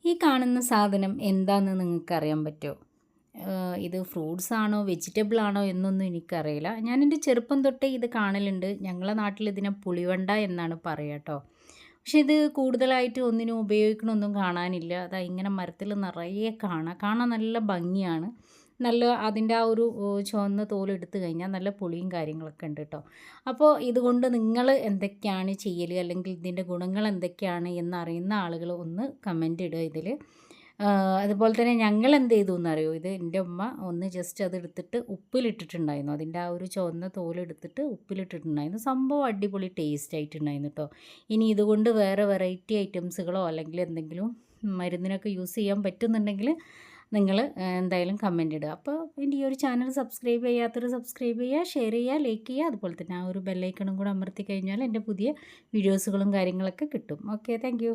ഈ കാണുന്ന സാധനം എന്താണെന്ന് നിങ്ങൾക്കറിയാൻ പറ്റുമോ? ഇത് ഫ്രൂട്ട്സ് ആണോ വെജിറ്റബിൾ ആണോ എന്നൊന്നും എനിക്കറിയില്ല. ഞാൻ എൻ്റെ ചെറുപ്പം തൊട്ടേ ഇത് കാണലുണ്ട്. ഞങ്ങളെ നാട്ടിൽ ഇതിനെ പുളിവണ്ട എന്നാണ് പറയുക കേട്ടോ. പക്ഷെ ഇത് കൂടുതലായിട്ട് ഒന്നിനും ഉപയോഗിക്കണമൊന്നും കാണാനില്ല. അതാ ഇങ്ങനെ മരത്തിൽ നിറയെ കാണാം. കാണാൻ നല്ല ഭംഗിയാണ്. നല്ല അതിൻ്റെ ആ ഒരു ചുവന്ന തോലെടുത്ത് കഴിഞ്ഞാൽ നല്ല പുളിയും കാര്യങ്ങളൊക്കെ ഉണ്ട് കേട്ടോ. അപ്പോൾ ഇതുകൊണ്ട് നിങ്ങൾ എന്തൊക്കെയാണ് ചെയ്യൽ, അല്ലെങ്കിൽ ഇതിൻ്റെ ഗുണങ്ങൾ എന്തൊക്കെയാണ് എന്നറിയുന്ന ആളുകൾ ഒന്ന് കമൻ്റ് ഇടുക ഇതിൽ. അതുപോലെ തന്നെ ഞങ്ങൾ എന്ത് ചെയ്തു എന്നറിയോ, ഇത് എൻ്റെ ഉമ്മ ഒന്ന് ജസ്റ്റ് അതെടുത്തിട്ട് ഉപ്പിലിട്ടിട്ടുണ്ടായിരുന്നു. അതിൻ്റെ ആ ഒരു ചുവന്ന തോലെടുത്തിട്ട് ഉപ്പിലിട്ടിട്ടുണ്ടായിരുന്നു. സംഭവം അടിപൊളി ടേസ്റ്റ് ആയിട്ടുണ്ടായിരുന്നു കേട്ടോ. ഇനി ഇതുകൊണ്ട് വേറെ വെറൈറ്റി ഐറ്റംസുകളോ അല്ലെങ്കിൽ എന്തെങ്കിലും മരുന്നിനൊക്കെ യൂസ് ചെയ്യാൻ പറ്റുന്നുണ്ടെങ്കിൽ നിങ്ങൾ എന്തായാലും കമൻ്റ് ഇടുക. അപ്പോൾ എൻ്റെ ഈ ഒരു ചാനൽ സബ്സ്ക്രൈബ് ചെയ്യാത്തവർ സബ്സ്ക്രൈബ് ചെയ്യുക, ഷെയർ ചെയ്യുക, ലൈക്ക് ചെയ്യുക. അതുപോലെ തന്നെ ആ ഒരു ബെല്ലൈക്കണും കൂടെ അമർത്തി കഴിഞ്ഞാൽ എൻ്റെ പുതിയ വീഡിയോസുകളും കാര്യങ്ങളൊക്കെ കിട്ടും. Okay, thank